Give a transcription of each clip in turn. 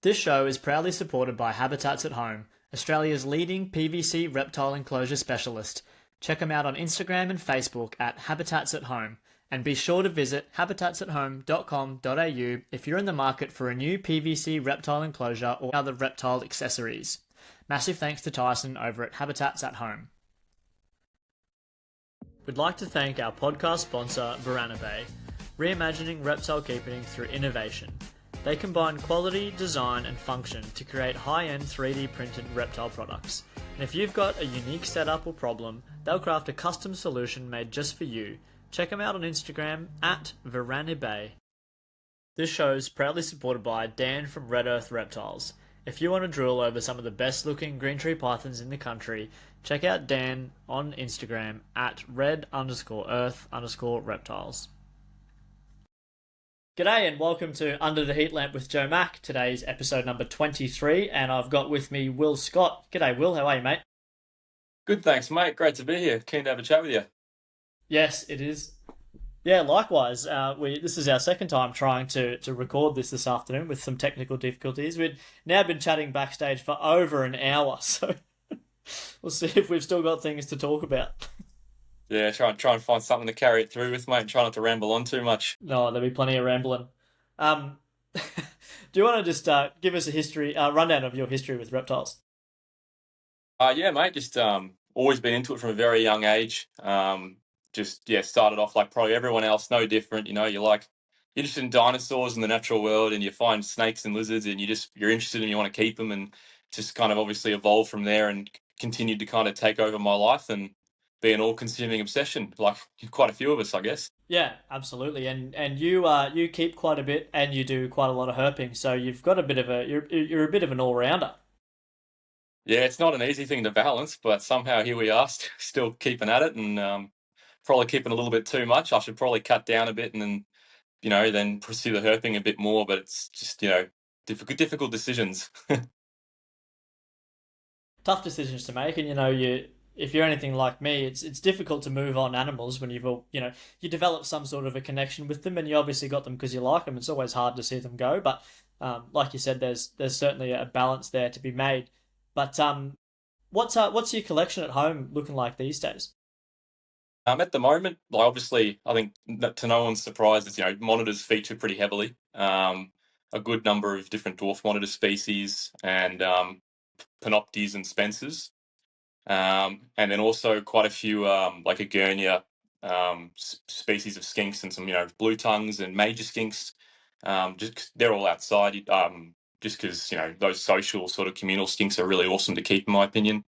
This show is proudly supported by Habitats at Home, Australia's leading PVC reptile enclosure specialist. Check them out on Instagram and Facebook at Habitats at Home, and be sure to visit habitatsathome.com.au if you're in the market for a new PVC reptile enclosure or other reptile accessories. Massive thanks to Tyson over at Habitats at Home. We'd like to thank our podcast sponsor, Bay, reimagining reptile keeping through innovation. They combine quality, design, and function to create high-end 3D printed reptile products. And if you've got a unique setup or problem, they'll craft a custom solution made just for you. Check them out on Instagram at Bay. This show is proudly supported by Dan from Red Earth Reptiles. If you want to drool over some of the best looking green tree pythons in the country, check out Dan on Instagram at red_earth_reptiles. G'day and welcome to Under the Heat Lamp with Joe Mack. Today's episode number 23, and I've got with me Will Scott. G'day Will, how are you, mate? Good, thanks, mate. Great to be here. Keen to have a chat with you. Yes, it is. Yeah, likewise. This is our second time trying to record this afternoon with some technical difficulties. We've now been chatting backstage for over an hour, so we'll see if we've still got things to talk about. Yeah, try and find something to carry it through with, mate. Try not to ramble on too much. No, there'll be plenty of rambling. Do you want to just give us a rundown of your history with reptiles? Yeah, mate. Just always been into it from a very young age. Started off like probably everyone else, no different. You know, you're interested in dinosaurs and the natural world, and you find snakes and lizards, and you're interested and you want to keep them, and just kind of obviously evolved from there and continued to kind of take over my life and be an all-consuming obsession, like quite a few of us, I guess. Yeah, absolutely. And you keep quite a bit, and you do quite a lot of herping, so you've got you're a bit of an all-rounder. Yeah, it's not an easy thing to balance, but somehow here we are, still keeping at it, and probably keeping a little bit too much. I should probably cut down a bit and then pursue the herping a bit more, but it's just, difficult decisions. Tough decisions to make, and if you're anything like me, it's difficult to move on animals when you develop some sort of a connection with them, and you obviously got them because you like them. It's always hard to see them go, but like you said, there's certainly a balance there to be made. But what's your collection at home looking like these days? At the moment, obviously, I think that to no one's surprise, monitors feature pretty heavily. A good number of different dwarf monitor species and panoptes and spencers. And then also quite a few like a Gurnia species of skinks and some blue tongues and major skinks. They're all outside. Just because those social sort of communal skinks are really awesome to keep, in my opinion.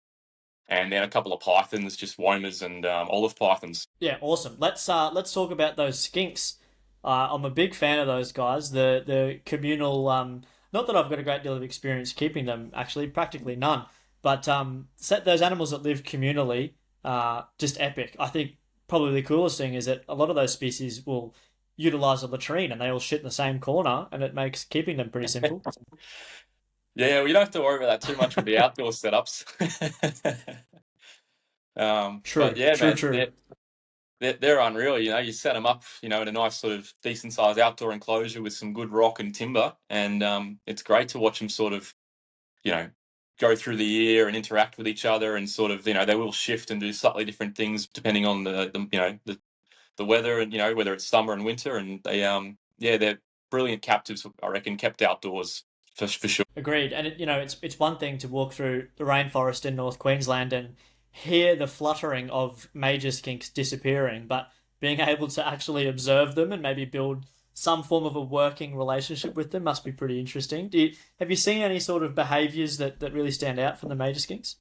And then a couple of pythons, just womas and olive pythons. Yeah, awesome. Let's talk about those skinks. I'm a big fan of those guys. The communal. Not that I've got a great deal of experience keeping them. Actually, practically none. But those animals that live communally, just epic. I think probably the coolest thing is that a lot of those species will utilize a latrine and they all shit in the same corner, and it makes keeping them pretty simple. Yeah, we don't have to worry about that too much with the outdoor setups. True, but yeah, true, man, true. they're unreal. You set them up, in a nice sort of decent sized outdoor enclosure with some good rock and timber, and it's great to watch them sort of, go through the year and interact with each other, and sort of, they will shift and do slightly different things depending on the weather and whether it's summer and winter, and they're brilliant captives, I reckon, kept outdoors. For sure. Agreed. And it's one thing to walk through the rainforest in North Queensland and hear the fluttering of major skinks disappearing, but being able to actually observe them and maybe build some form of a working relationship with them must be pretty interesting. Have you seen any sort of behaviours that really stand out from the major skinks?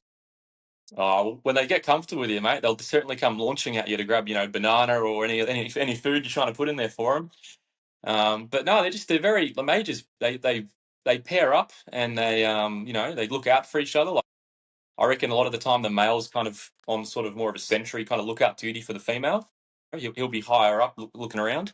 When they get comfortable with you, mate, they'll certainly come launching at you to grab, banana or any food you're trying to put in there for them. But no, the majors, they pair up and they look out for each other. Like, I reckon a lot of the time the male's kind of on sort of more of a sentry kind of lookout duty for the female. He'll be higher up looking around.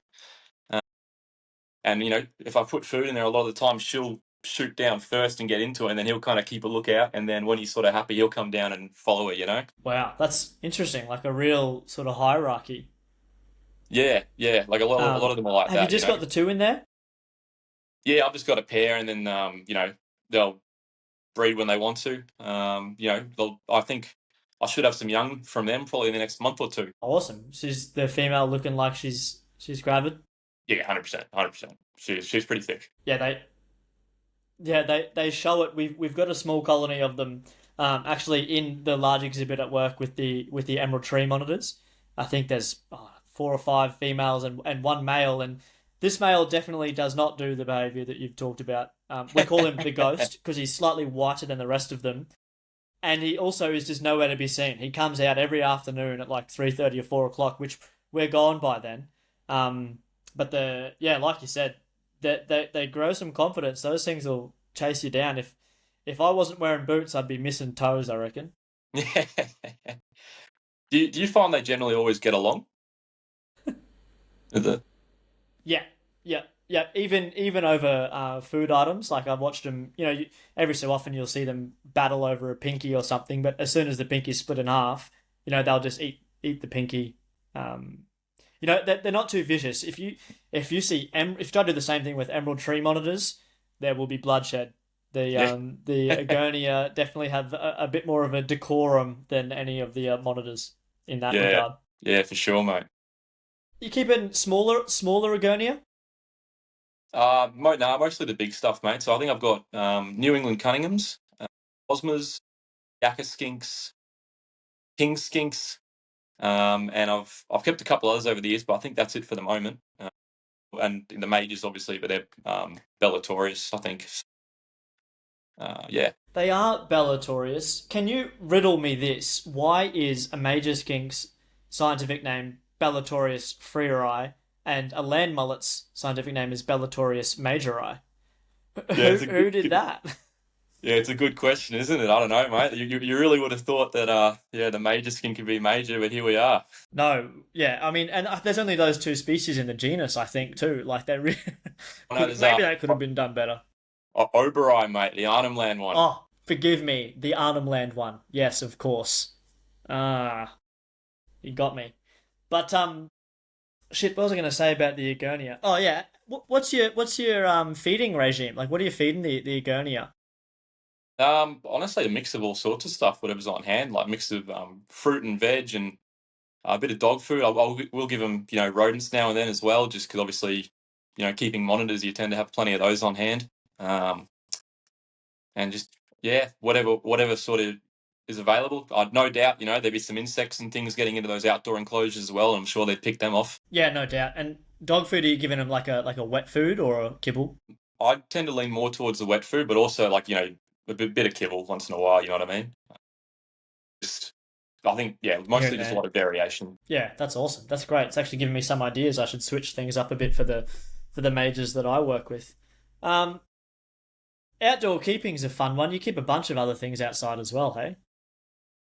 And if I put food in there, a lot of the time she'll shoot down first and get into it, and then he'll kind of keep a lookout, and then when he's sort of happy, he'll come down and follow her. Wow, that's interesting, like a real sort of hierarchy. Yeah, like a lot of them are like that. Have you just got the two in there? Yeah, I've just got a pair, and then they'll breed when they want to. I think I should have some young from them probably in the next month or two. Awesome. She's the female looking like she's gravid. Yeah, 100%, 100%. She's pretty thick. Yeah, they show it. We've got a small colony of them, actually in the large exhibit at work with the emerald tree monitors. I think there's four or five females and one male, and this male definitely does not do the behavior that you've talked about. We call him the ghost because he's slightly whiter than the rest of them, and he also is just nowhere to be seen. He comes out every afternoon at like 3:30 or 4 o'clock, which we're gone by then. Um, but like you said, they grow some confidence. Those things will chase you down. If I wasn't wearing boots, I'd be missing toes, I reckon. Yeah. Do you find they generally always get along? The, Yeah, yeah, yeah. Even over food items, like I've watched them. Every so often you'll see them battle over a pinky or something. But as soon as the pinky's split in half, they'll just eat the pinky. Um, they're not too vicious. If you try to do the same thing with emerald tree monitors, there will be bloodshed. yeah. The Agonia definitely have a bit more of a decorum than any of the monitors in that Yeah. regard. Yeah, for sure, mate. You keeping smaller Agonia? Mostly the big stuff, mate. So I think I've got New England Cunninghams, Osmas, Yakka skinks, King skinks, and I've kept a couple others over the years, but I think that's it for the moment. And in the majors, obviously, but they're Bellatorius, I think. Yeah. They are Bellatorius. Can you riddle me this? Why is a major skink's scientific name Bellatorius freeri and a land mullet's scientific name is Bellatorius majori? Yeah, Who did that? yeah, it's a good question, isn't it? I don't know, mate. You really would have thought that the major skin could be major, but here we are. No, yeah, I mean, and there's only those two species in the genus, I think, too. Like they really I know there's maybe that could have been done better. Oberoi, mate, the Arnhem Land one. Oh, forgive me, the Arnhem Land one. Yes, of course. Ah, you got me. But shit, what was I going to say about the Agonia? Oh yeah, what's your feeding regime? Like, what are you feeding the Agonia? Honestly, a mix of all sorts of stuff, whatever's on hand, like mix of fruit and veg and a bit of dog food. We'll give them, rodents now and then as well, just because obviously, keeping monitors, you tend to have plenty of those on hand. And just, yeah, whatever sort of is available. I'd no doubt, there'd be some insects and things getting into those outdoor enclosures as well, and I'm sure they'd pick them off. Yeah, no doubt. And dog food, are you giving them like a wet food or a kibble? I tend to lean more towards the wet food, but also like, a bit of kibble once in a while, you know what I mean? Just, I think, yeah, Here mostly and just a there. lot of variation. Yeah, that's awesome. That's great. It's actually giving me some ideas. I should switch things up a bit for the majors that I work with. Um, Outdoor keeping's a fun one. You keep a bunch of other things outside as well, hey?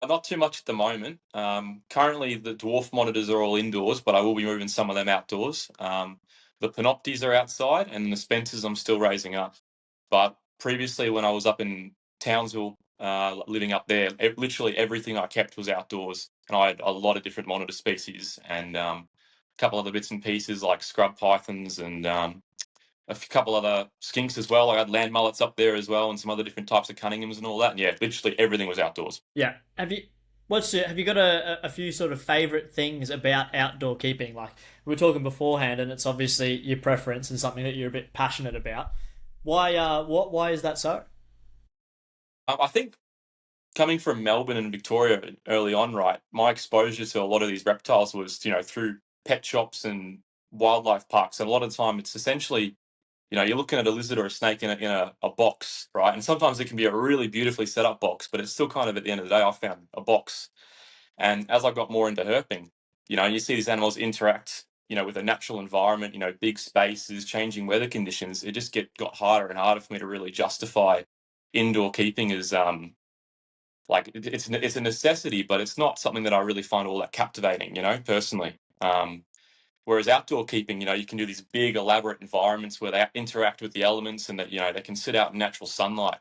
Not too much at the moment. Currently, the dwarf monitors are all indoors, but I will be moving some of them outdoors. The Panoptes are outside, and the Spencers I'm still raising up. But previously, when I was up in Townsville, living up there, literally everything I kept was outdoors, and I had a lot of different monitor species and a couple other bits and pieces like scrub pythons and couple other skinks as well. I had land mullets up there as well, and some other different types of Cunninghams and all that. And yeah, literally everything was outdoors. Yeah. Have you got a few sort of favorite things about outdoor keeping? Like we were talking beforehand, and it's obviously your preference and something that you're a bit passionate about. Why is that so? I think coming from Melbourne and Victoria early on, right, my exposure to a lot of these reptiles was, through pet shops and wildlife parks. And a lot of the time, it's essentially, you're looking at a lizard or a snake in a box, right? And sometimes it can be a really beautifully set up box, but it's still kind of at the end of the day, I found a box. And as I got more into herping, you see these animals interact, with a natural environment, big spaces, changing weather conditions. It just got harder and harder for me to really justify indoor keeping as like it's a necessity, but it's not something that I really find all that captivating, personally. Whereas outdoor keeping, you can do these big elaborate environments where they interact with the elements and that, they can sit out in natural sunlight.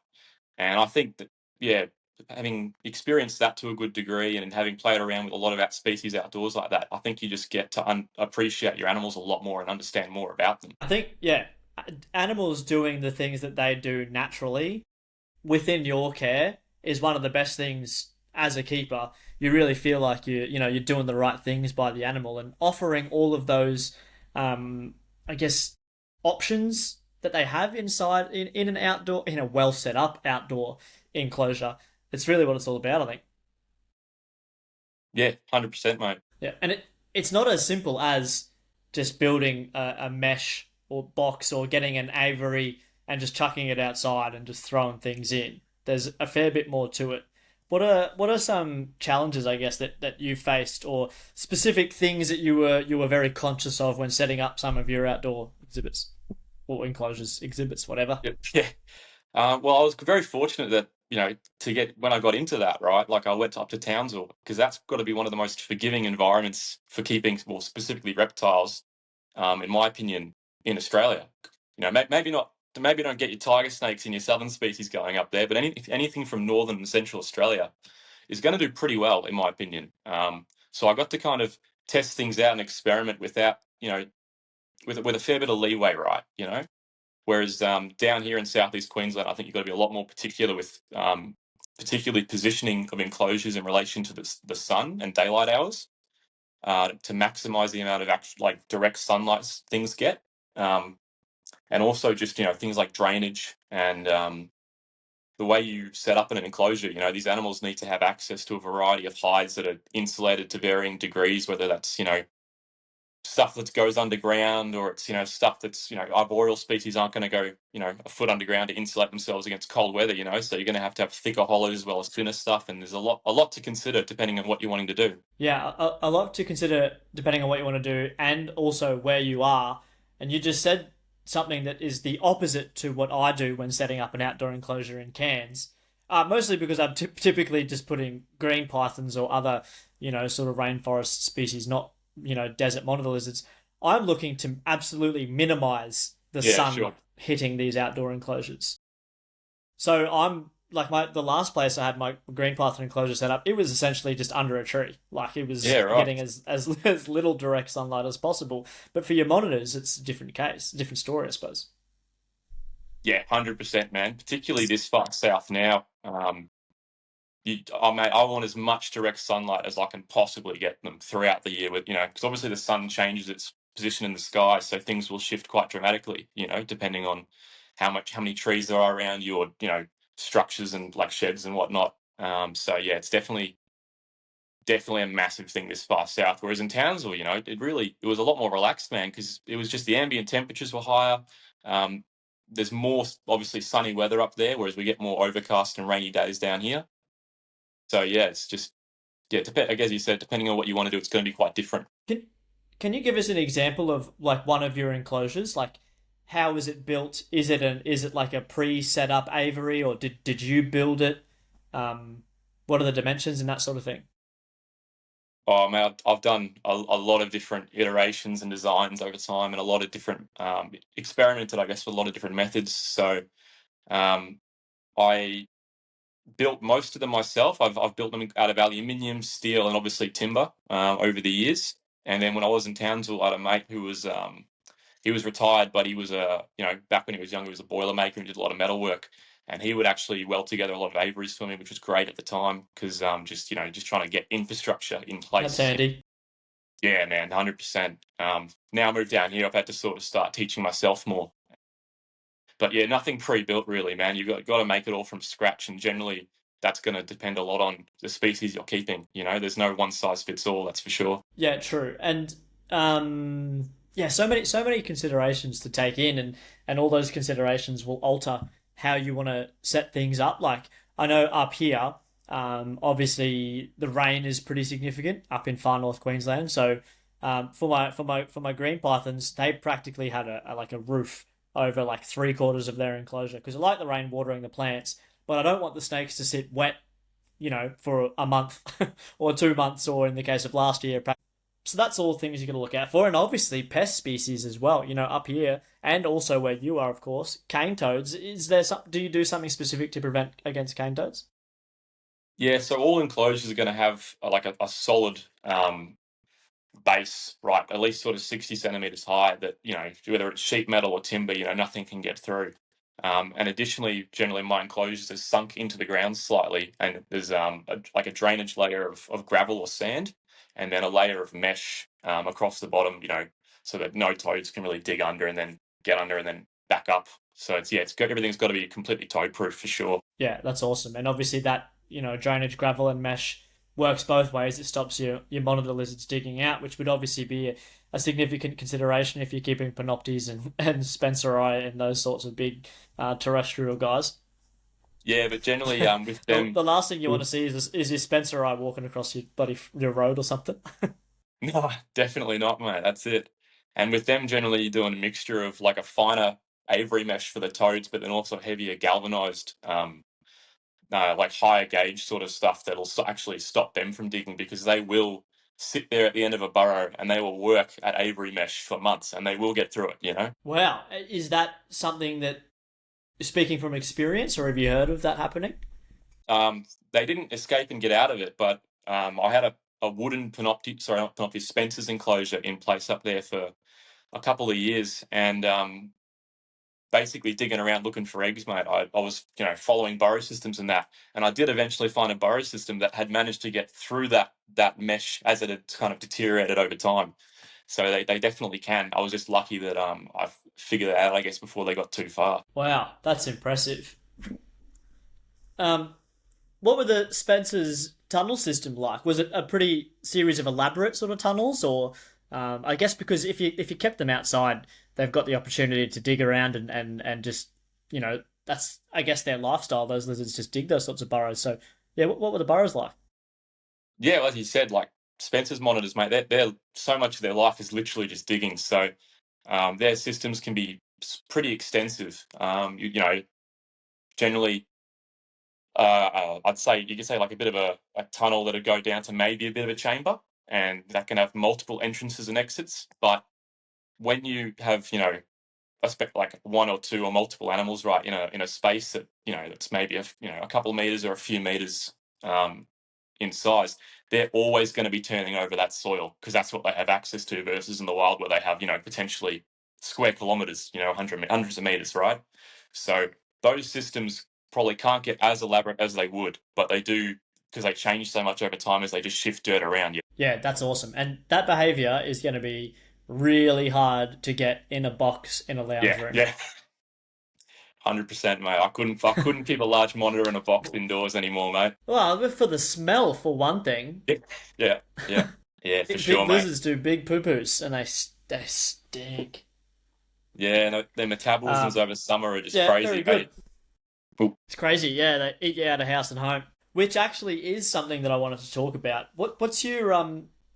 And I think that, yeah, having experienced that to a good degree and having played around with a lot of species outdoors like that, I think you just get to appreciate your animals a lot more and understand more about them. I think, yeah, animals doing the things that they do naturally within your care is one of the best things as a keeper. You really feel like you're doing the right things by the animal and offering all of those, I guess, options that they have inside in an outdoor in a well set up outdoor enclosure. It's really what it's all about, I think. Yeah, 100%, mate. Yeah, and it's not as simple as just building a mesh or box or getting an aviary and just chucking it outside and just throwing things in. There's a fair bit more to it. What are some challenges, I guess, that you faced or specific things that you were very conscious of when setting up some of your outdoor exhibits or enclosures, exhibits, whatever? Yeah, yeah. Well, I was very fortunate that, to get when I got into that, right? Like I went up to Townsville because that's got to be one of the most forgiving environments for keeping, well, specifically reptiles, in my opinion, in Australia. Maybe not, maybe don't get your tiger snakes and your southern species going up there, but anything from northern and central Australia is going to do pretty well, in my opinion. So I got to kind of test things out and experiment without, with a fair bit of leeway, right? Whereas down here in southeast Queensland, I think you've got to be a lot more particular with particularly positioning of enclosures in relation to the sun and daylight hours to maximise the amount of like direct sunlight things get, um, and also just things like drainage and the way you set up in an enclosure. These animals need to have access to a variety of hides that are insulated to varying degrees, whether that's stuff that goes underground or it's stuff that's arboreal species aren't going to go a foot underground to insulate themselves against cold weather, so you're going to have thicker hollows as well as thinner stuff, and there's a lot to consider depending on what you are wanting to do. Yeah, a lot to consider depending on what you want to do and also where you are. And you just said something that is the opposite to what I do when setting up an outdoor enclosure in Cairns. Mostly because I'm typically just putting green pythons or other, sort of rainforest species, not, desert monitor lizards. I'm looking to absolutely minimize the Yeah, sun sure. hitting these outdoor enclosures. So I'm like the last place I had my green python enclosure set up. It was essentially just under a tree. Like it was Yeah, right. getting as little direct sunlight as possible. But for your monitors, it's a different case, a different story, I suppose. Yeah, 100%, man. Particularly this far south now. I want as much direct sunlight as I can possibly get them throughout the year. With because obviously the sun changes its position in the sky, so things will shift quite dramatically. Depending on how many trees there are around you, or structures and like sheds and whatnot. So yeah, it's definitely a massive thing this far south. Whereas in Townsville, it was a lot more relaxed, man, because it was just the ambient temperatures were higher. Um, there's more obviously sunny weather up there, whereas we get more overcast and rainy days down here. So yeah, it's just yeah. I guess you said depending on what you want to do, it's going to be quite different. Can can you give us an example of like one of your enclosures? Like how is it built? Is it like a pre-set up aviary or did you build it? Um, what are the dimensions and that sort of thing? Oh man, I've done a lot of different iterations and designs over time, and a lot of different experimented, I guess, with a lot of different methods. So um, I built most of them myself. I've built them out of aluminium, steel, and obviously timber over the years. And then when I was in Townsville, I had a mate who was he was retired, but he was back when he was younger, he was a boiler maker and did a lot of metal work. And he would actually weld together a lot of aviaries for me, which was great at the time because just trying to get infrastructure in That's place. handy. Yeah, man, 100%. Now I moved down here, I've had to sort of start teaching myself more. But yeah, nothing pre-built really, man. You've got to make it all from scratch, and generally that's going to depend a lot on the species you're keeping. There's no one size fits all, that's for sure. Yeah, true. And yeah, so many considerations to take in and all those considerations will alter how you want to set things up. Like I know up here, obviously the rain is pretty significant up in far north Queensland. So for my green pythons, they practically had like a roof over like three-quarters of their enclosure because I like the rain watering the plants, but I don't want the snakes to sit wet, for a month or 2 months, or in the case of last year. So that's all things you got to look out for, and obviously pest species as well. Up here, and also where you are, of course, cane toads. Is there some? Do you do something specific to prevent against cane toads? Yeah, so all enclosures are going to have like a solid base, right? At least sort of 60 centimeters high that, whether it's sheet metal or timber, nothing can get through. And additionally, generally my enclosures are sunk into the ground slightly, and there's like a drainage layer of gravel or sand, and then a layer of mesh across the bottom, so that no toads can really dig under and then get under and then back up. So everything's got to be completely toad proof for sure. Yeah, that's awesome. And obviously that, drainage, gravel and mesh works both ways. It stops your monitor lizards digging out, which would obviously be a significant consideration if you're keeping Panoptes and Spenceri and those sorts of big terrestrial guys. Yeah, but generally, with them, The last thing you want to see is your Spenceri walking across your road or something. no, definitely not, mate. That's it. And with them, generally, you're doing a mixture of like a finer Avery mesh for the toads, but then also heavier galvanized, like higher gauge sort of stuff that'll actually stop them from digging, because they will sit there at the end of a burrow and they will work at Avery mesh for months and they will get through it. Wow, is that something that, speaking from experience, or have you heard of that happening? They didn't escape and get out of it, but I had a wooden Panopti, sorry, not Panopti, Spencer's enclosure in place up there for a couple of years, and basically digging around looking for eggs, mate. I was, following burrow systems and that, and I did eventually find a burrow system that had managed to get through that mesh as it had kind of deteriorated over time. So they definitely can. I was just lucky that I figured it out, I guess, before they got too far. Wow, that's impressive. Um, what were the Spencer's tunnel system like? Was it a pretty series of elaborate sort of tunnels, or I guess because if you kept them outside, they've got the opportunity to dig around and just that's, I guess, their lifestyle. Those lizards just dig those sorts of burrows. So yeah, what were the burrows like? Yeah, like you said, like Spencer's monitors, mate, they're so much of their life is literally just digging. So their systems can be pretty extensive. Generally, I'd say you could say like a bit of a tunnel that'd go down to maybe a bit of a chamber, and that can have multiple entrances and exits. But when you have, expect like one or two or multiple animals, right, in a space that, that's maybe a couple of meters or a few meters um, in size, they're always going to be turning over that soil because that's what they have access to, versus in the wild where they have, potentially square kilometers, hundreds of meters, right? So those systems probably can't get as elaborate as they would, but they do, because they change so much over time as they just shift dirt around. Yeah, that's awesome. And that behavior is going to be really hard to get in a box in a lounge Yeah, room. yeah. 100%, mate. I couldn't keep a large monitor in a box indoors anymore, mate. Well, but for the smell, for one thing, Yeah, yeah, yeah, yeah, for big sure, mate. lizards do big poo poos, and they stink. Yeah, no, their metabolisms Um, over summer are just yeah, very crazy, good. mate. Ooh. It's crazy. Yeah, they eat you out of house and home, which actually is something that I wanted to talk about. What's your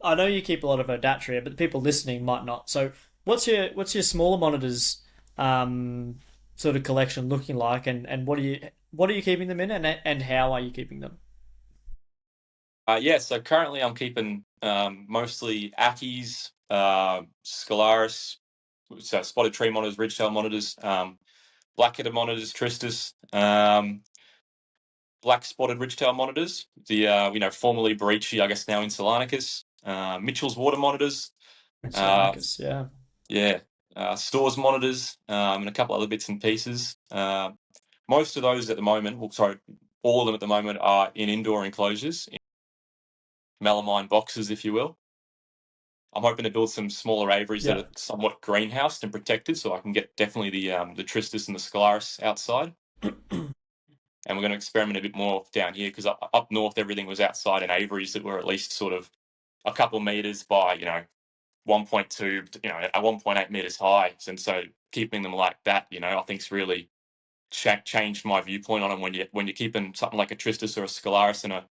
I know you keep a lot of Odatria, but the people listening might not. So what's your smaller monitors sort of collection looking like, and what are you keeping them in, and how are you keeping them? Yeah, so currently I'm keeping mostly Ackies, Scalaris, so spotted tree monitors, ridgetail monitors, black-headed monitors, Tristis, black spotted ridgetail monitors, the formerly Barichi, I guess now in Solanicus, Mitchell's water monitors, It's uh, Solarcus, yeah. yeah, stores monitors, and a couple other bits and pieces. Most of those at the moment, well, sorry, all of them at the moment are in indoor enclosures, in melamine boxes, if you will. I'm hoping to build some smaller aviaries that Yeah. are somewhat greenhoused and protected, so I can get definitely the Tristis and the Scalaris outside. And we're going to experiment a bit more down here, because up north everything was outside in aviaries that were at least sort of a couple meters by 1.2 at 1.8 meters high, and so keeping them like that, I think's really changed my viewpoint on them. When you're keeping something like a Tristis or a Scalaris in a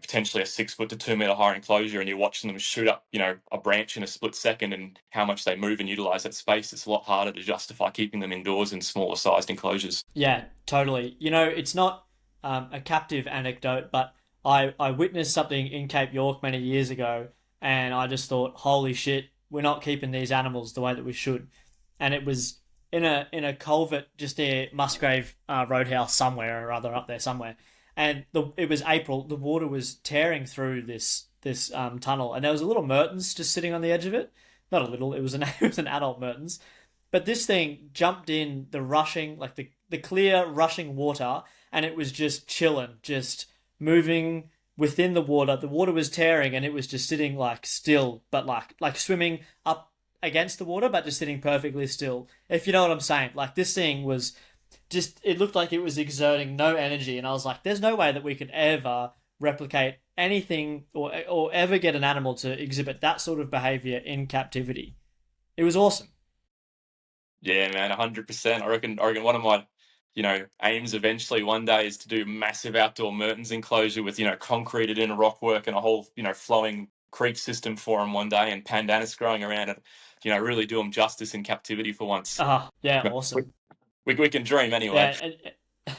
potentially a 6 foot to 2 meter high enclosure, and you're watching them shoot up, a branch in a split second, and how much they move and utilize that space, it's a lot harder to justify keeping them indoors in smaller sized enclosures. Yeah, totally. It's not a captive anecdote, but I witnessed something in Cape York many years ago, and I just thought, holy shit, we're not keeping these animals the way that we should. And it was in a culvert just near Musgrave Roadhouse somewhere or other up there somewhere, and it was April. The water was tearing through this tunnel, and there was a little Mertens just sitting on the edge of it. Not a little, it was an it was an adult Mertens, But this thing jumped in the rushing, like the clear rushing water, and it was just chilling, just moving within the water. The water was tearing, and it was just sitting like still, but like swimming up against the water, but just sitting perfectly still. If you know what I'm saying, like this thing was just, it looked like it was exerting no energy, and I was like, there's no way that we could ever replicate anything or ever get an animal to exhibit that sort of behavior in captivity. It was awesome. Yeah, man, 100%. I reckon one of my, aims eventually one day is to do massive outdoor Mertens enclosure with, concreted in rockwork and a whole, flowing creek system for them one day, and pandanus growing around it. Really do them justice in captivity for once. Ah, yeah, But we, awesome. we can dream anyway. Yeah, and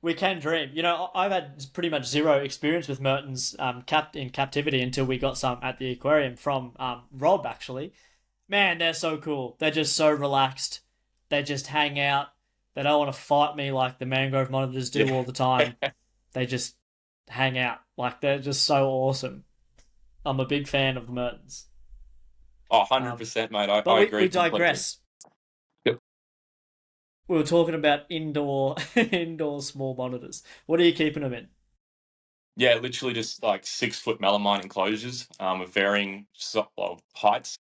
we can dream. I've had pretty much zero experience with Mertens in captivity until we got some at the aquarium from Rob, actually. Man, they're so cool. They're just so relaxed. They just hang out. They don't want to fight me like the mangrove monitors do Yeah. all the time. They just hang out. Like, they're just so awesome. I'm a big fan of the Mertens. Oh, Um, 100%, mate. I, but I we agree completely. digress. Yep. We were talking about indoor indoor small monitors. What are you keeping them in? Yeah, literally just like 6 foot melamine enclosures of varying heights,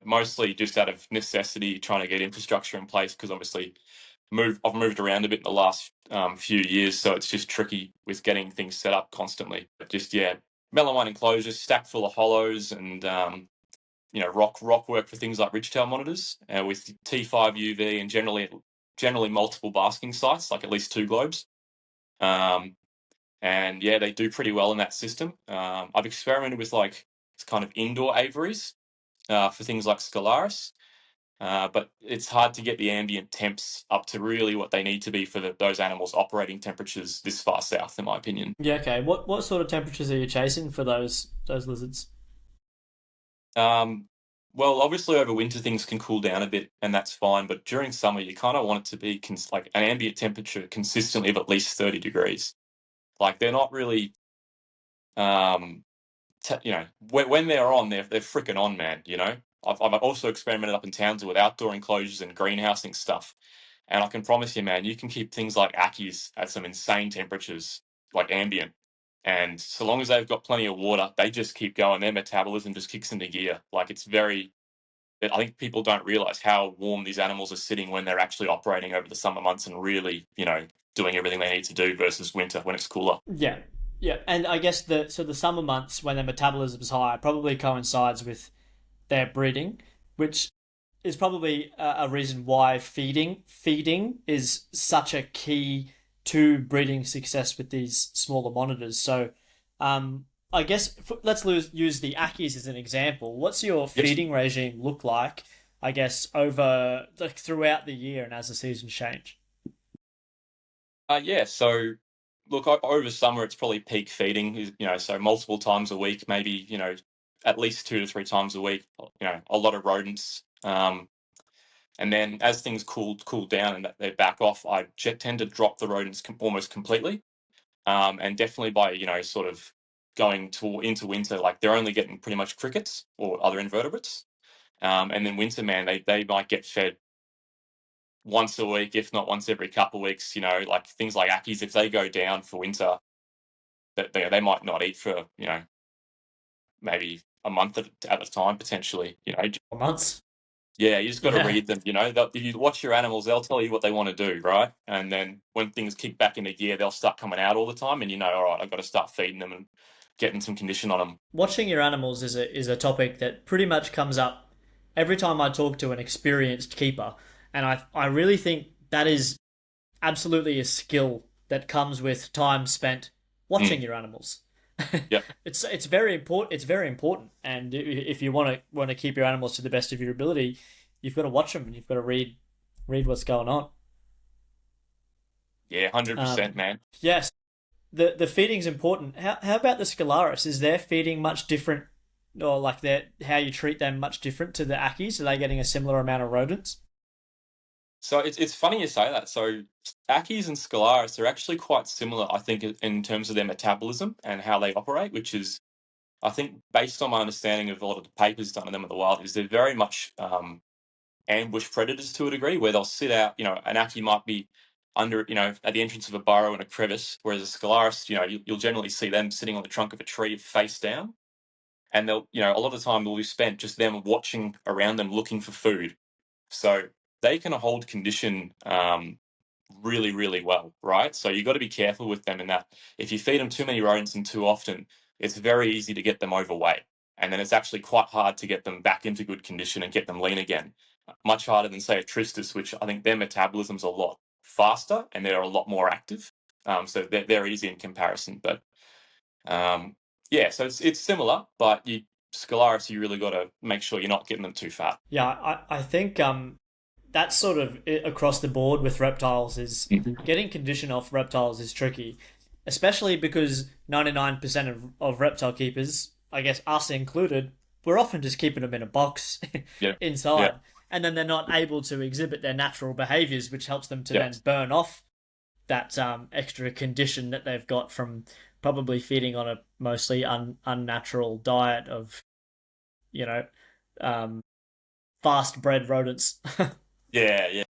mostly just out of necessity, trying to get infrastructure in place because obviously I've moved around a bit in the last few years, so it's just tricky with getting things set up constantly. But just yeah, melamine enclosures stacked full of hollows and rock work for things like ridgetail monitors with T5 UV and generally multiple basking sites, like at least 2 globes. Um, and yeah, they do pretty well in that system. I've experimented with like kind of indoor aviaries for things like Scalaris, but it's hard to get the ambient temps up to really what they need to be for those animals' operating temperatures this far south, in my opinion. Yeah, okay. What sort of temperatures are you chasing for those lizards? Um, well, obviously over winter things can cool down a bit, and that's fine. But during summer, you kind of want it to be like an ambient temperature consistently of at least 30 degrees. Like they're not really, um, when they're on, they're freaking on, man. I've also experimented up in Townsville with outdoor enclosures and greenhousing stuff. And I can promise you, man, you can keep things like Ackies at some insane temperatures, like ambient. And so long as they've got plenty of water, they just keep going. Their metabolism just kicks into gear. Like I think people don't realize how warm these animals are sitting when they're actually operating over the summer months and really, doing everything they need to do versus winter when it's cooler. Yeah, yeah, and I guess the summer months when their metabolism's high probably coincides with their breeding, which is probably a reason why feeding is such a key to breeding success with these smaller monitors. So, I guess use the Akis as an example. What's your Yes. feeding regime look like? I guess over like throughout the year and as the seasons change. Yeah. So, look, over summer, it's probably peak feeding, so multiple times a week, maybe, at least 2 to 3 times a week, a lot of rodents. And then as things cool down and they back off, I tend to drop the rodents almost completely. And definitely by, sort of going into winter, like they're only getting pretty much crickets or other invertebrates. And then winter, man, they might get fed once a week, if not once every couple of weeks, like things like Ackies, if they go down for winter, that they might not eat for, maybe a month at a time, potentially, Months. Yeah, you just got to Yeah. read them. If you watch your animals, they'll tell you what they want to do, right? And then when things kick back into gear, they'll start coming out all the time, and all right, I've got to start feeding them and getting some condition on them. Watching your animals is a topic that pretty much comes up every time I talk to an experienced keeper, and I really think that is absolutely a skill that comes with time spent watching Mm, your animals. yep. It's very important. It's very important, and if you want to keep your animals to the best of your ability, you've got to watch them and you've got to read what's going on. Yeah, 100%, Um, man. yes, the feeding's important. How about the Scalaris? Is their feeding much different, or like their how you treat them much different to the Akis? Are they getting a similar amount of rodents? So it's funny you say that. So Ackies and Scalaris are actually quite similar, I think, in terms of their metabolism and how they operate, which is, I think, based on my understanding of a lot of the papers done on them in the wild, is they're very much ambush predators to a degree, where they'll sit out. An Aki might be under, at the entrance of a burrow in a crevice, whereas a Scalaris, you'll generally see them sitting on the trunk of a tree face down, and they'll, a lot of the time will be spent just them watching around them, looking for food. So they can hold condition really, really well, right? So you've got to be careful with them in that if you feed them too many rodents and too often, it's very easy to get them overweight. And then it's actually quite hard to get them back into good condition and get them lean again. Much harder than, say, a Tristis, which I think their metabolism's a lot faster and they're a lot more active. So they're easy in comparison. But yeah, so it's similar, but Scalaris, you really got to make sure you're not getting them too fat. Yeah, I think that's sort of across the board with reptiles is getting condition off reptiles is tricky, especially because 99% of reptile keepers, I guess us included, we're often just keeping them in a box Yeah. inside, Yeah. and then they're not able to exhibit their natural behaviors, which helps them to Yeah. then burn off that extra condition that they've got from probably feeding on a mostly unnatural diet of, you know, um, fast bred rodents. Yeah. Yeah.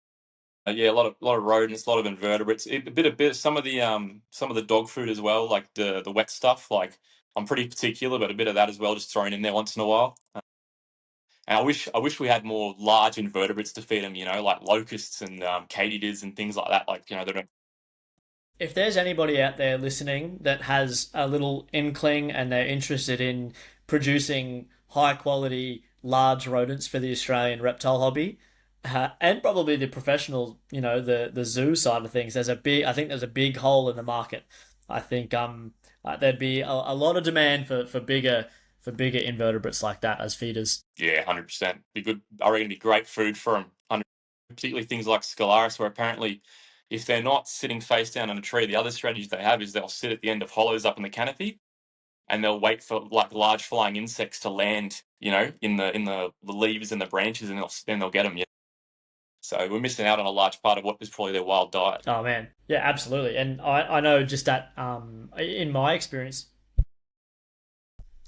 Yeah, a lot of rodents, a lot of invertebrates, a bit some of the dog food as well, like the wet stuff. Like I'm pretty particular, but a bit of that as well, just thrown in there once in a while. And I wish we had more large invertebrates to feed them. Like locusts and katydids and things like that. Like they don't. If there's anybody out there listening that has a little inkling and they're interested in producing high quality large rodents for the Australian reptile hobby, and probably the professional, the zoo side of things, I think there's a big hole in the market. I think there'd be a lot of demand for bigger invertebrates like that as feeders. Yeah, 100%. Be good. I reckon it'd be great food for them. Particularly things like Scalaris, where apparently, if they're not sitting face down on a tree, the other strategies they have is they'll sit at the end of hollows up in the canopy, and they'll wait for like large flying insects to land, in the leaves and the branches, and they'll get them. Yeah. So we're missing out on a large part of what is probably their wild diet. Oh man, yeah, absolutely. And I know just that in my experience,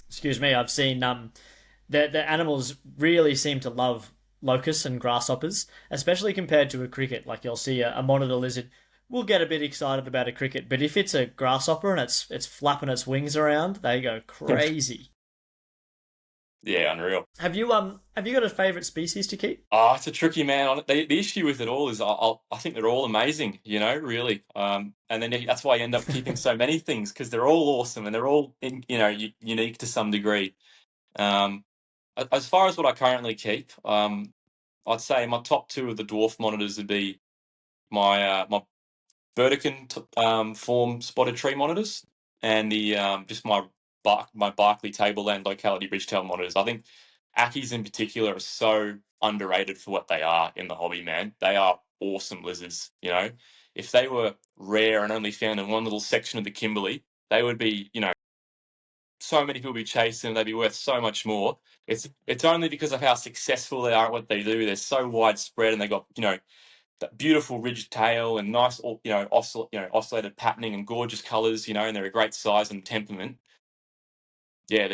excuse me, I've seen the animals really seem to love locusts and grasshoppers, especially compared to a cricket. Like you'll see a monitor lizard will get a bit excited about a cricket, but if it's a grasshopper and it's flapping its wings around, they go crazy. Yeah, unreal. Have you got a favorite species to keep? Oh, it's a tricky man. The issue with it all is I think they're all amazing, really. And then that's why you end up keeping so many things because they're all awesome and they're all unique to some degree. Um, as far as what I currently keep, I'd say my top two of the dwarf monitors would be my Vertican form spotted tree monitors and the just my Barkley tableland locality ridgetail monitors. I think Ackies in particular are so underrated for what they are in the hobby, man. They are awesome lizards. If they were rare and only found in one little section of the Kimberley, they would be, so many people be chasing. They'd be worth so much more. It's only because of how successful they are at what they do. They're so widespread, and they got that beautiful ridged tail and nice, oscillated patterning and gorgeous colours. And they're a great size and temperament. Yeah,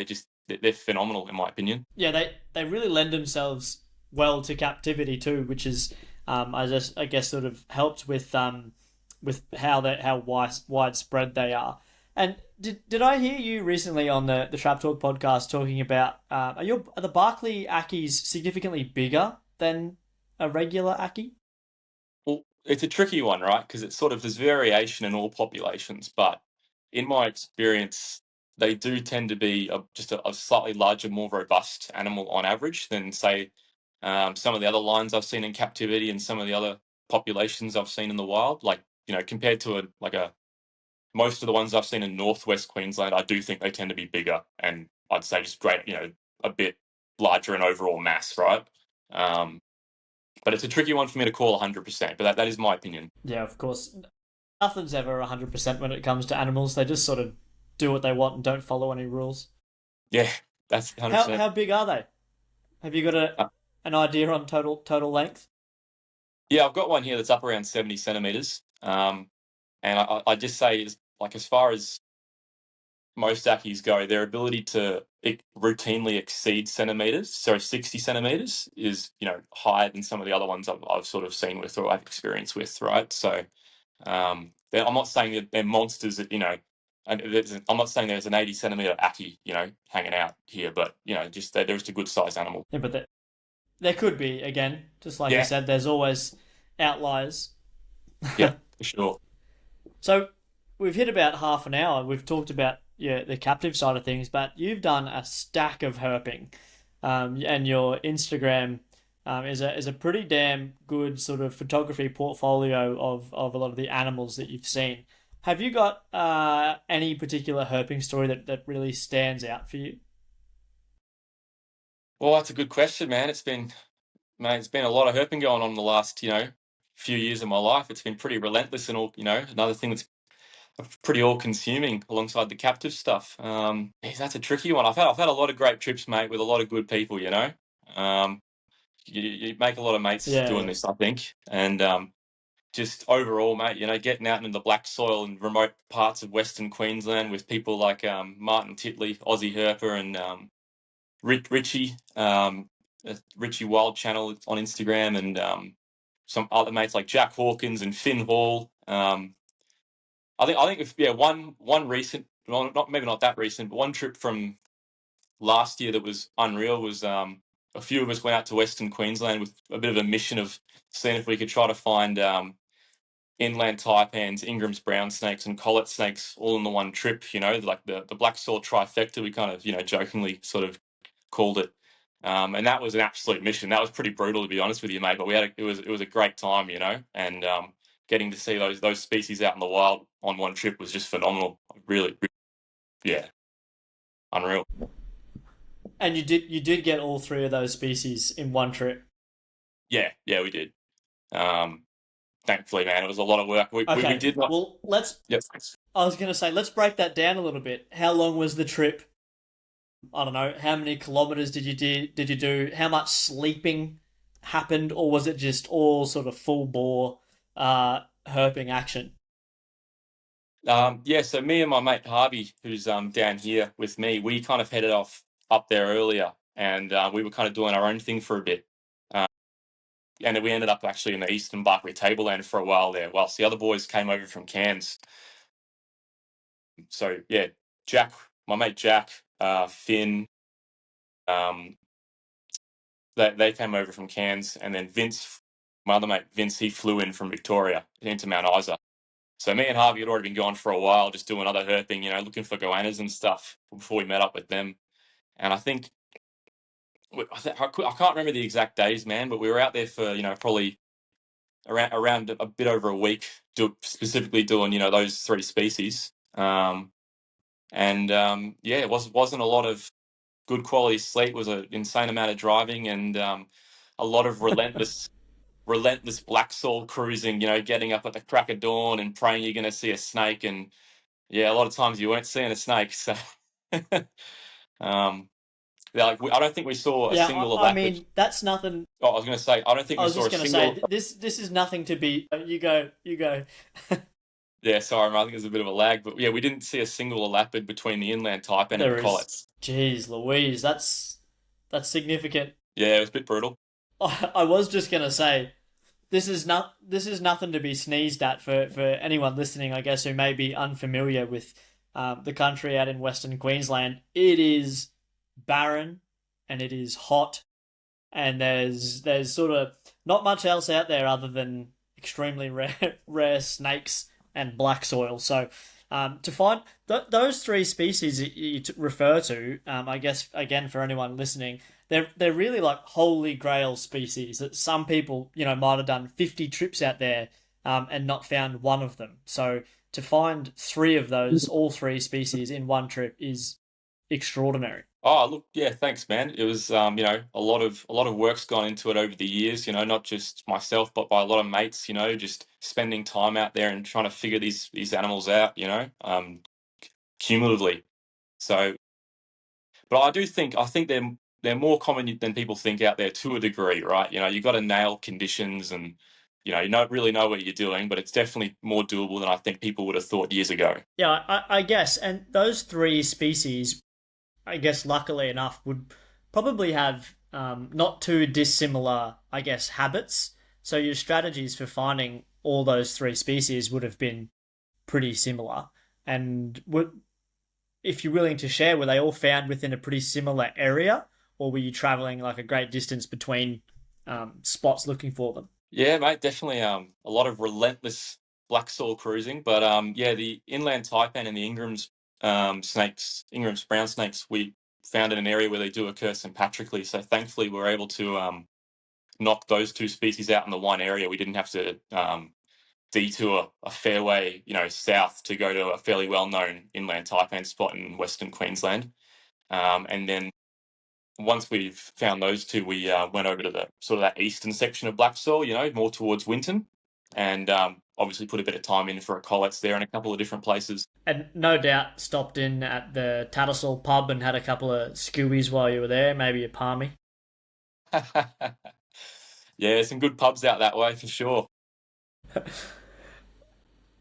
they're phenomenal in my opinion. Yeah, they really lend themselves well to captivity too, which is I guess sort of helped with how widespread they are. And did I hear you recently on the Trap Talk podcast talking about are the Barkley Ackies significantly bigger than a regular Ackie? Well, it's a tricky one, right? Because it's sort of there's variation in all populations, but in my experience, they do tend to be just a slightly larger, more robust animal on average than, say, some of the other lines I've seen in captivity and some of the other populations I've seen in the wild. Like, compared to most of the ones I've seen in northwest Queensland, I do think they tend to be bigger and I'd say just great, a bit larger in overall mass, right? Um, but it's a tricky one for me to call 100%, but that is my opinion. Yeah, of course. Nothing's ever 100% when it comes to animals. They just sort of do what they want and don't follow any rules. Yeah, that's How 100%. how big are they? Have you got Uh, an idea on total length? yeah, I've got one here that's up around 70 centimeters. And I just say, like, as far as most ackies go, their ability to routinely exceed centimeters, so 60 centimeters, is higher than some of the other ones I've sort of seen with or I've experienced with, right? So I'm not saying that they're monsters that and I'm not saying there's an 80 centimeter ackie hanging out here, but just they're just a good sized animal. Yeah, but there could be, again, just like you Yeah, said, there's always outliers. yeah, for sure. So we've hit about half an hour. We've talked about the captive side of things, but you've done a stack of herping, and your Instagram is a pretty damn good sort of photography portfolio of a lot of the animals that you've seen. Have you got any particular herping story that really stands out for you? Well, that's a good question, man. It's been a lot of herping going on the last few years of my life. It's been pretty relentless and all. Another thing that's pretty all consuming alongside the captive stuff. That's a tricky one. I've had a lot of great trips, mate, with a lot of good people. Um, you make a lot of mates Yeah, doing yeah. this, I think, and just overall, mate, getting out into the black soil and remote parts of Western Queensland with people like Martin Titley, Aussie Herper, and Richie, Richie Wild Channel on Instagram, and some other mates like Jack Hawkins and Finn Hall. I think if one recent, well, not maybe not that recent, but one trip from last year that was unreal was a few of us went out to Western Queensland with a bit of a mission of seeing if we could try to find inland taipans, Ingram's brown snakes, and collet snakes all in the one trip. Like the black soil trifecta. We kind of jokingly sort of called it. And that was an absolute mission. That was pretty brutal, to be honest with you, mate. But it was a great time, and getting to see those species out in the wild on one trip was just phenomenal. Really, yeah, unreal. And you did get all three of those species in one trip. Yeah, yeah, we did. Um, Thankfully, man, it was a lot of work. We Okay, did not. well let's. Yep. I was gonna say let's break that down a little bit. How long was the trip? I don't know. How many kilometers did you do? How much sleeping happened, or was it just all sort of full bore herping action? Yeah, so me and my mate Harvey, who's down here with me, we kind of headed off up there earlier, and we were kind of doing our own thing for a bit. Uh, and we ended up actually in the Eastern Barkly Tableland for a while there, whilst the other boys came over from Cairns. So yeah, Jack, my mate Jack, Finn, um, they came over from Cairns, and then Vince, my other mate Vince, he flew in from Victoria into Mount Isa. So me and Harvey had already been gone for a while, just doing other herping, looking for goannas and stuff before we met up with them. And I think I can't remember the exact days, man, but we were out there for probably around a bit over a week, specifically doing those three species. And yeah, it wasn't a lot of good quality sleep. It was an insane amount of driving and a lot of relentless black soil cruising. Getting up at the crack of dawn and praying you're going to see a snake, and yeah, a lot of times you weren't seeing a snake. So, um, I don't think we saw a Yeah, single I elapid. mean that's nothing. Oh, I was going to say, I don't think I we was saw just a gonna single. say this is nothing to be. You go, you go. Yeah, sorry, I think there's a bit of a lag, but yeah, we didn't see a single elapid between the inland taipan and the There is. collets. Jeez, Louise, that's significant. Yeah, it was a bit brutal. I was just gonna say this is nothing to be sneezed at for anyone listening, I guess, who may be unfamiliar with the country out in Western Queensland. It is barren and it is hot, and there's sort of not much else out there other than extremely rare snakes and black soil. So to find those three species you refer to, I guess again for anyone listening, they're really like holy grail species that some people might have done 50 trips out there and not found one of them. So to find three of those, all three species in one trip is extraordinary. Oh, look, yeah, thanks, man. It was, a lot of work's gone into it over the years. Not just myself, but by a lot of mates. Just spending time out there and trying to figure these animals out. Cumulatively. So, but I think they're more common than people think out there to a degree, right? You got to nail conditions and you don't really know what you're doing, but it's definitely more doable than I think people would have thought years ago. Yeah, I guess. And those three species, I guess, luckily enough, would probably have not too dissimilar, I guess, habits. So your strategies for finding all those three species would have been pretty similar. And would, if you're willing to share, were they all found within a pretty similar area, or were you traveling like a great distance between spots looking for them? Yeah, mate, definitely a lot of relentless black soil cruising, but yeah, the inland taipan and the Ingram's brown snakes, we found in an area where they do occur sympatrically. So thankfully, we were able to knock those two species out in the one area. We didn't have to detour a fairway, south to go to a fairly well-known inland taipan spot in Western Queensland. And then once we've found those two, we went over to the sort of that eastern section of black soil, more towards Winton, and obviously put a bit of time in for a collets there in a couple of different places. And no doubt stopped in at the Tattersall pub and had a couple of skewies while you were there, maybe a palmy. Yeah, some good pubs out that way for sure.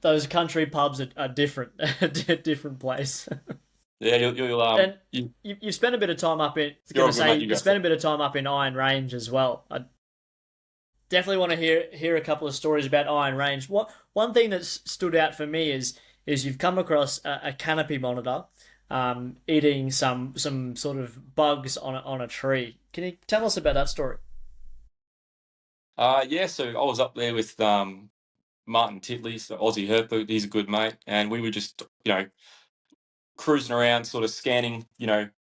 Those country pubs are different, a different place. Yeah, you'll And you've spent a bit of time up in. I was you're going all to good, say mate. You you go spent for a bit of time up in Iron Range as well. I definitely want to hear a couple of stories about Iron Range. One thing that's stood out for me is you've come across a canopy monitor eating some sort of bugs on a tree. Can you tell us about that story? Yeah, so I was up there with Martin Titley, so Aussie Herping. He's a good mate, and we were just cruising around, sort of scanning,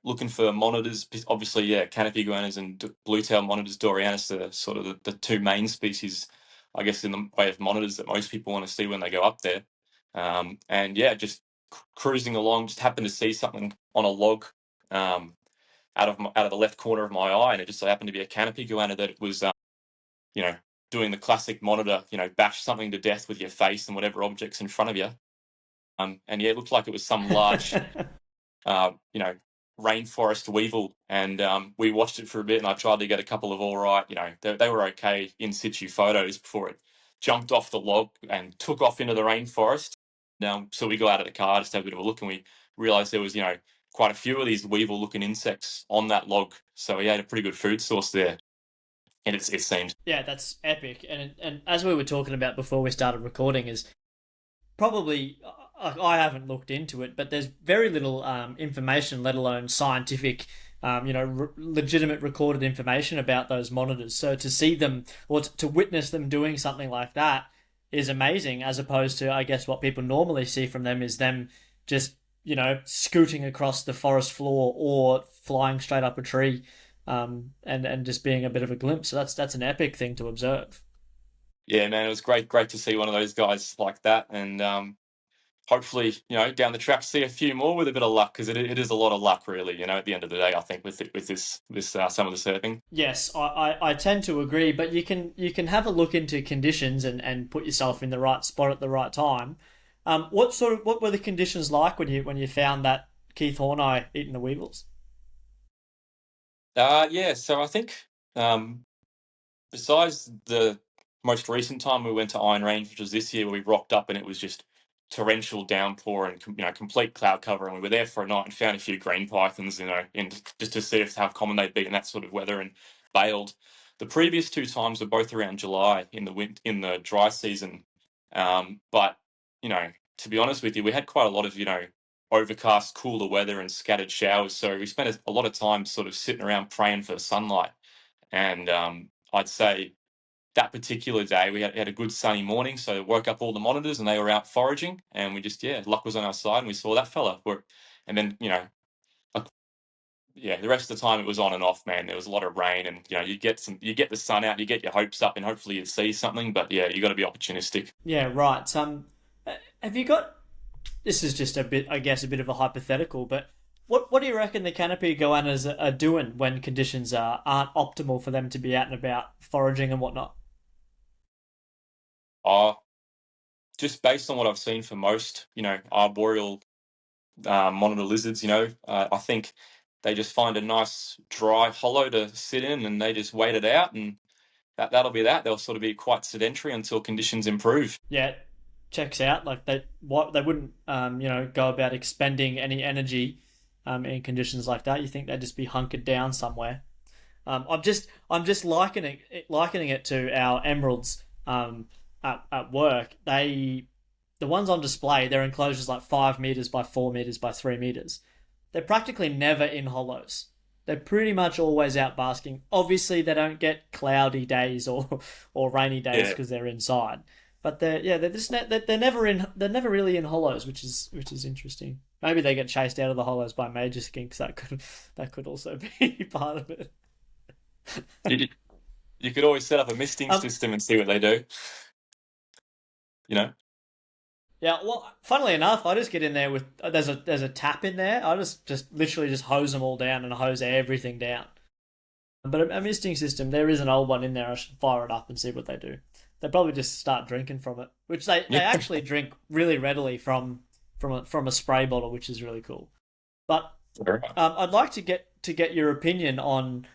looking for monitors. Obviously, yeah, canopy iguanas and blue-tailed monitors, Dorianus, are sort of the two main species, I guess, in the way of monitors that most people want to see when they go up there. And yeah, just cruising along, just happened to see something on a log out of the left corner of my eye, and it just so happened to be a canopy iguana that was, you know, doing the classic monitor, bash something to death with your face and whatever objects in front of you. And yeah, it looked like it was some large uh, you know, rainforest weevil, and we watched it for a bit. And I tried to get a couple of all right, they were okay in situ photos before it jumped off the log and took off into the rainforest. So we got out of the car just to have a bit of a look, and we realised there was, quite a few of these weevil-looking insects on that log. So we had a pretty good food source there, and it seems. Yeah, that's epic. And as we were talking about before we started recording, is probably I haven't looked into it, but there's very little information, let alone scientific, legitimate recorded information about those monitors. So to see them or to witness them doing something like that is amazing, as opposed to, I guess, what people normally see from them is them just scooting across the forest floor or flying straight up a tree, and just being a bit of a glimpse. So that's an epic thing to observe. Yeah, man, it was great to see one of those guys like that, and hopefully, down the track, see a few more with a bit of luck, because it is a lot of luck, really. At the end of the day, I think with this some of the surfing. Yes, I tend to agree, but you can have a look into conditions and put yourself in the right spot at the right time. What were the conditions like when you found that Keith Horneye eating the weevils? Yeah, so I think um, besides the most recent time we went to Iron Range, which was this year, where we rocked up and it was just torrential downpour and complete cloud cover, and we were there for a night and found a few green pythons, just to see how common they'd be in that sort of weather, and bailed. The previous two times were both around July in the dry season, but to be honest with you, we had quite a lot of overcast, cooler weather and scattered showers, so we spent a lot of time sort of sitting around praying for the sunlight. And I'd say that particular day we had a good sunny morning, so woke up all the monitors and they were out foraging, and we just, yeah, luck was on our side, and we saw that fella. And then like, yeah, the rest of the time it was on and off, man. There was a lot of rain, and you get the sun out, you get your hopes up, and hopefully you see something. But yeah, you got to be opportunistic. Yeah, right. Have you got? This is just a bit, I guess, a bit of a hypothetical, but what do you reckon the canopy goannas are doing when conditions aren't optimal for them to be out and about foraging and whatnot? Uh, just based on what I've seen for most, arboreal monitor lizards, I think they just find a nice dry hollow to sit in, and they just wait it out, and that'll be that. They'll sort of be quite sedentary until conditions improve. Yeah, checks out. Like they wouldn't go about expending any energy in conditions like that. You think they'd just be hunkered down somewhere. I'm just likening it to our emeralds at work. The ones on display, their enclosures like 5 meters by 4 meters by 3 meters. They're practically never in hollows. They're pretty much always out basking. Obviously, they don't get cloudy days or rainy days Yeah. because they're inside. But they're never really in hollows, which is interesting. Maybe they get chased out of the hollows by major skinks. That could also be part of it. You, you could always set up a misting Um, system and see what they do. You know. Yeah, well, funnily enough, I just get in there with there's a tap in there. I just literally just hose them all down and hose everything down. But a misting system, there is an old one in there. I should fire it up and see what they do. They probably just start drinking from it, which they Yeah. actually drink really readily from a spray bottle, which is really cool. But I'd like to get your opinion on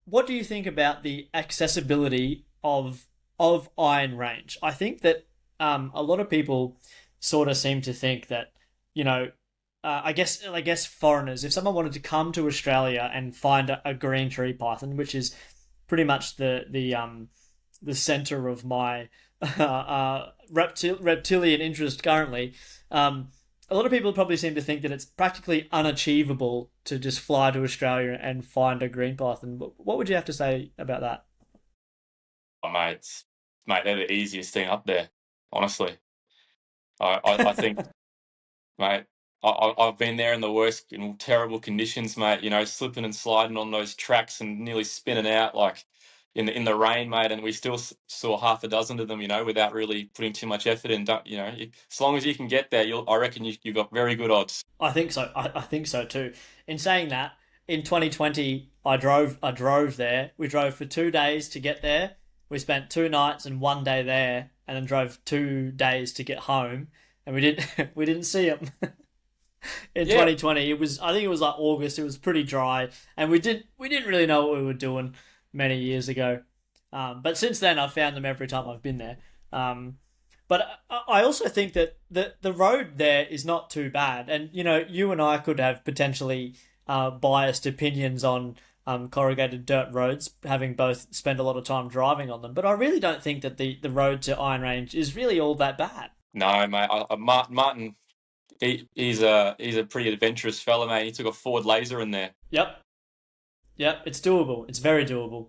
what do you think about the accessibility of Iron Range? I think that a lot of people sort of seem to think that you know, I guess foreigners, if someone wanted to come to Australia and find a green tree python, which is pretty much the center of my reptilian interest currently. A lot of people probably seem to think that it's practically unachievable to just fly to Australia and find a green python. What would you have to say about that? Oh, mate, they're the easiest thing up there. Honestly, I think, mate. I've been there in the worst, in terrible conditions, mate. You know, slipping and sliding on those tracks and nearly spinning out, like in the rain, mate. And we still saw half a dozen of them, you know, without really putting too much effort in. You know, as long as you can get there, I reckon you got very good odds. I think so. I think so too. In saying that, in 2020, I drove there. We drove for 2 days to get there. We spent 2 nights and 1 day there, and then drove 2 days to get home. And we didn't we didn't see them. In Yeah, 2020. I think it was like August. It was pretty dry, and we didn't really know what we were doing many years ago. But since then, I've found them every time I've been there. But I also think that the road there is not too bad, and you and I could have potentially biased opinions on corrugated dirt roads, having both spent a lot of time driving on them. But I really don't think that the road to Iron Range is really all that bad. no, mate. Martin, he's a pretty adventurous fella, mate. He took a Ford Laser in there. Yep, yep, it's doable. It's very doable.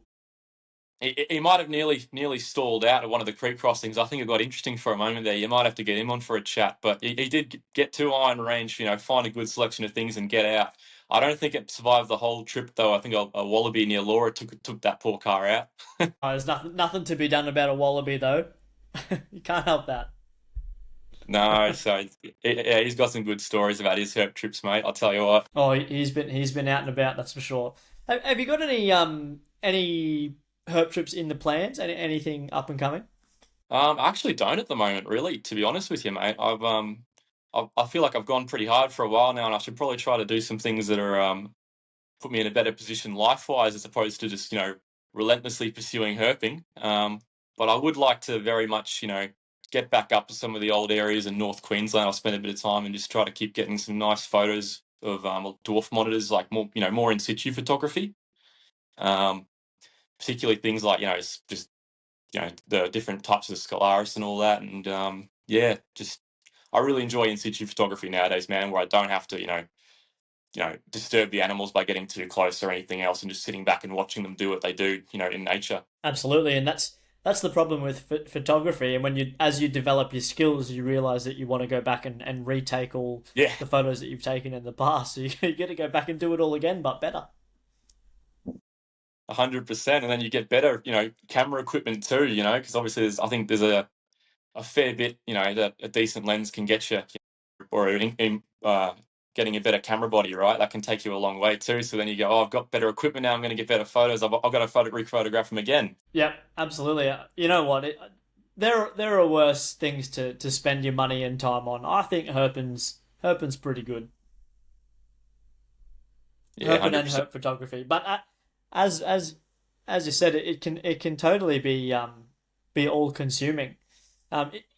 He might have nearly stalled out at one of the creek crossings. I think it got interesting for a moment there. You might have to get him on for a chat, but he did get to Iron Range, you know, find a good selection of things and get out. I don't think it survived the whole trip though. I think a wallaby near Laura took that poor car out. There's nothing to be done about a wallaby though. You can't help that. No, so yeah, he's got some good stories about his herp trips, mate. I'll tell you what. Oh, he's been out and about. That's for sure. Have you got any herp trips in the plans? Anything up and coming? I actually don't at the moment, really, to be honest with you, mate. I feel like I've gone pretty hard for a while now, and I should probably try to do some things that are put me in a better position life-wise, as opposed to just relentlessly pursuing herping. But I would like to very much get back up to some of the old areas in North Queensland. I'll spend a bit of time and just try to keep getting some nice photos of dwarf monitors, like more in situ photography. Um, Particularly things like just the different types of Scalaris and all that, and yeah, just I really enjoy in situ photography nowadays, man, where I don't have to disturb the animals by getting too close or anything else, and just sitting back and watching them do what they do, in nature. Absolutely, and that's the problem with photography. And as you develop your skills, you realize that you want to go back and retake all Yeah, the photos that you've taken in the past. So you get to go back and do it all again, but better. 100%, and then you get better, camera equipment too, because obviously I think there's a fair bit, that a decent lens can get you, or getting a better camera body, right? That can take you a long way too. So then you go, oh, I've got better equipment now. I'm going to get better photos. I've got to rephotograph them again. Yep, absolutely. You know what? There are worse things to spend your money and time on. I think Herpin's pretty good. Yeah, Herpin and 100%. herp photography, but as as you said, it can totally be all consuming.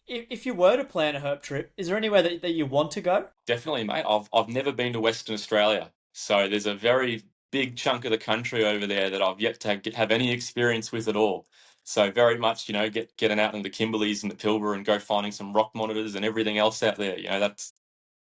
If you were to plan a herp trip, is there anywhere that you want to go? Definitely, mate. I've never been to Western Australia, so there's a very big chunk of the country over there that I've yet to have any experience with at all. So very much, getting out into the Kimberleys and the Pilbara and go finding some rock monitors and everything else out there. That's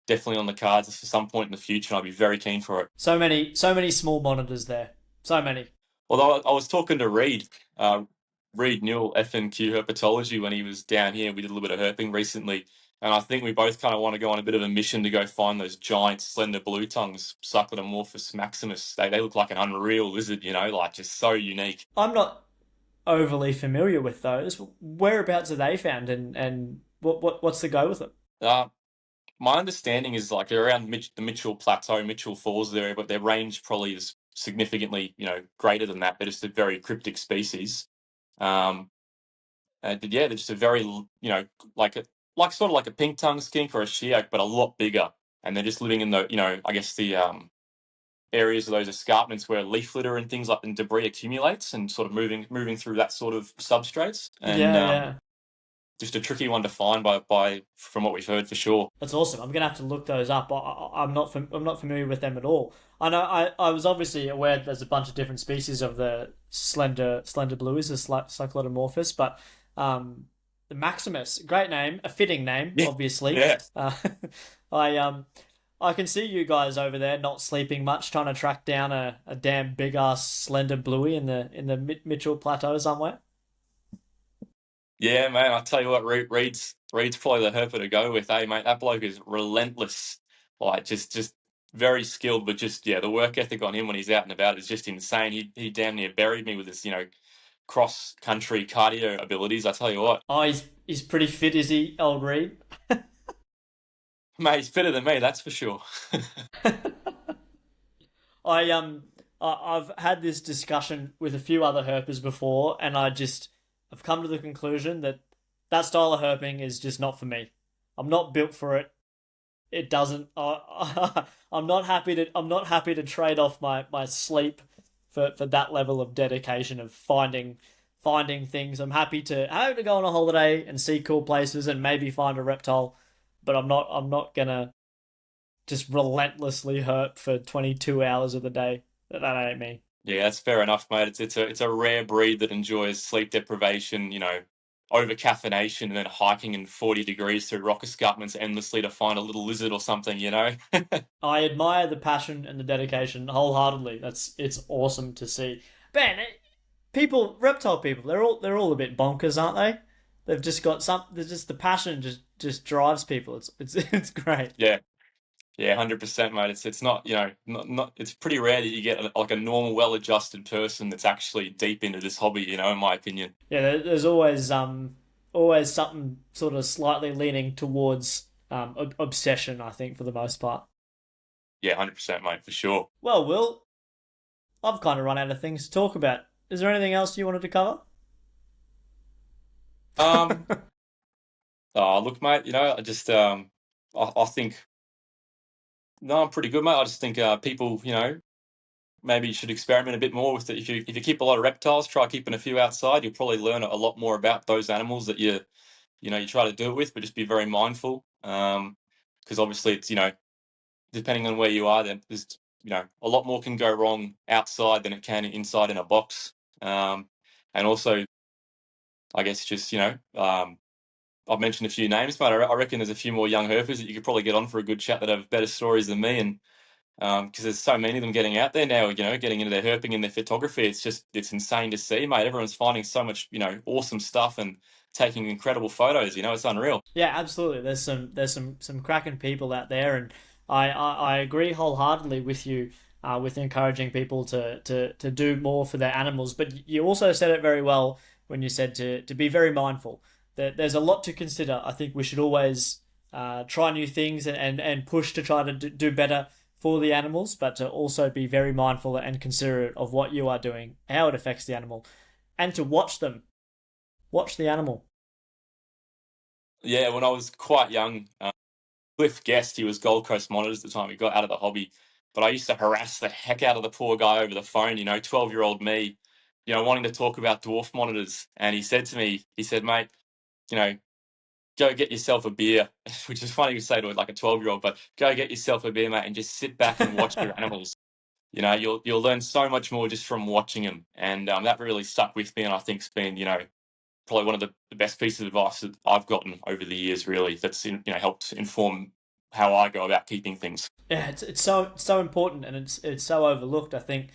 definitely on the cards for some point in the future, and I'd be very keen for it. So many small monitors there. So many. Although I was talking to Reed Newell, FNQ Herpetology, when he was down here. We did a little bit of herping recently, and I think we both kind of want to go on a bit of a mission to go find those giant slender blue tongues, Cyclodomorphus maximus. They look like an unreal lizard, like just so unique. I'm not overly familiar with those. Whereabouts are they found, and what's the go with them? Uh, my understanding is like they're around the Mitchell Plateau, Mitchell Falls area, but their range probably is significantly, greater than that. They're just a very cryptic species. Um, but yeah, they're just a very, like sort of like a pink tongue skink or a sheac, but a lot bigger. And they're just living in the, I guess the areas of those escarpments where leaf litter and things like and debris accumulates, and sort of moving through that sort of substrates. And Yeah, yeah. just a tricky one to find by from what we've heard for sure. That's awesome. I'm gonna have to look those up. I'm not familiar with them at all. I know I was obviously aware that there's a bunch of different species of the slender blues, the Cyclodomorphus, but the Maximus, great name, a fitting name, Yeah, obviously. yeah, I I can see you guys over there not sleeping much, trying to track down a damn big ass slender bluey in the Mitchell Plateau somewhere. yeah, man. I tell you what, Reed's probably the herper to go with, mate. That bloke is relentless, like just very skilled, but just yeah, the work ethic on him when he's out and about is just insane. He damn near buried me with his cross country cardio abilities. I tell you what, Oh, he's pretty fit, is he, old Reed? mate, he's fitter than me, that's for sure. I I've had this discussion with a few other herpers before, and I've come to the conclusion that that style of herping is just not for me. I'm not built for it. It doesn't. I'm not happy to trade off my sleep for that level of dedication of finding things. I'm happy to go on a holiday and see cool places and maybe find a reptile, but I'm not gonna just relentlessly herp for 22 hours of the day. That ain't me. Yeah, that's fair enough, mate. It's a rare breed that enjoys sleep deprivation, over caffeination, and then hiking in 40 degrees through rock escarpments endlessly to find a little lizard or something. I admire the passion and the dedication wholeheartedly. It's awesome to see. Man, reptile people, they're all a bit bonkers, aren't they? They've just got some. There's just the passion just drives people. It's great. Yeah, yeah, 100%, mate. It's not, not it's pretty rare that you get like a normal, well-adjusted person that's actually deep into this hobby, in my opinion. Yeah, there's always something sort of slightly leaning towards obsession. I think for the most part. Yeah, 100%, mate, for sure. Well, Will, I've kind of run out of things to talk about. Is there anything else you wanted to cover? Um, oh, look, mate, I just I think no, I'm pretty good, mate. I just think people, maybe you should experiment a bit more with it. If you keep a lot of reptiles, try keeping a few outside. You'll probably learn a lot more about those animals that you try to do it with. But just be very mindful, because obviously it's depending on where you are, then there's a lot more can go wrong outside than it can inside in a box. And also, I guess just I've mentioned a few names, but I reckon there's a few more young herpers that you could probably get on for a good chat that have better stories than me. And because there's so many of them getting out there now, getting into their herping and their photography. It's insane to see, mate. Everyone's finding so much, awesome stuff and taking incredible photos. It's unreal. Yeah, absolutely. There's some cracking people out there, and I agree wholeheartedly with you with encouraging people to do more for their animals. But you also said it very well when you said to be very mindful. There's a lot to consider. I think we should always try new things and push to try to do better for the animals, but to also be very mindful and considerate of what you are doing, how it affects the animal, and to watch the animal. Yeah, when I was quite young, Cliff guessed he was Gold Coast Monitors at the time. He got out of the hobby, but I used to harass the heck out of the poor guy over the phone. 12-year-old me. wanting to talk about dwarf monitors, and he said to me, he said, mate, you know, go get yourself a beer, which is funny to say to like a 12-year-old, but go get yourself a beer, mate, and just sit back and watch your animals. You'll learn so much more just from watching them, and that really stuck with me, and I think it's been probably one of the best pieces of advice that I've gotten over the years. Really, that's helped inform how I go about keeping things. Yeah, it's so important, and it's so overlooked. I think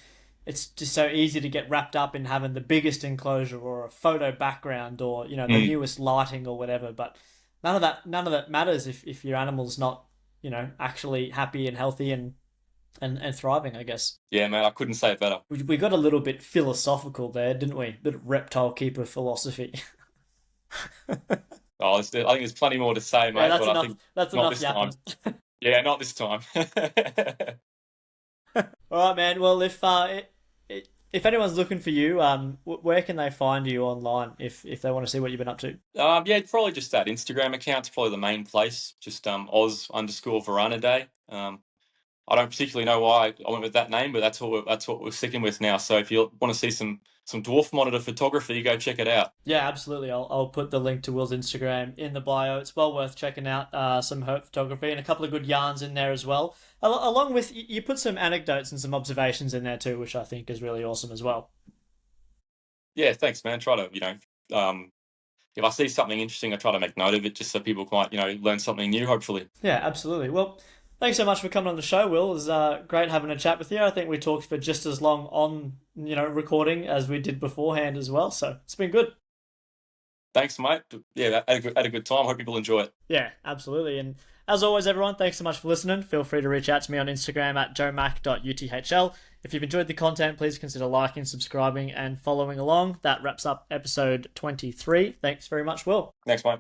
it's just so easy to get wrapped up in having the biggest enclosure or a photo background or the Mm. newest lighting or whatever. But none of that matters if your animal's not actually happy and healthy and thriving. I guess Yeah, man, I couldn't say it better. we got a little bit philosophical there, didn't we? A bit of reptile keeper philosophy. Oh, I think there's plenty more to say, Yeah, mate, that's but I enough. think That's not enough this time. yapping. Yeah, not this time. All right, man. Well, if anyone's looking for you, where can they find you online if they want to see what you've been up to? Yeah, probably just that Instagram account's probably the main place. Just Oz_Varana Day. I don't particularly know why I went with that name, but that's what we're sticking with now. So if you want to see some dwarf monitor photography, go check it out. Yeah, absolutely. I'll put the link to Will's Instagram in the bio. It's well worth checking out. Some herp photography and a couple of good yarns in there as well. Along with you put some anecdotes and some observations in there too, which I think is really awesome as well. Yeah, thanks, man. Try to if I see something interesting, I try to make note of it just so people might learn something new. Hopefully. Yeah, absolutely. Well, thanks so much for coming on the show, Will. It was great having a chat with you. I think we talked for just as long on recording as we did beforehand as well. So it's been good. Thanks, mate. Yeah, had a good time. Hope people enjoy it. Yeah, absolutely. And as always, everyone, thanks so much for listening. Feel free to reach out to me on Instagram at joemac.uthl. If you've enjoyed the content, please consider liking, subscribing, and following along. That wraps up episode 23. Thanks very much, Will. Thanks, mate.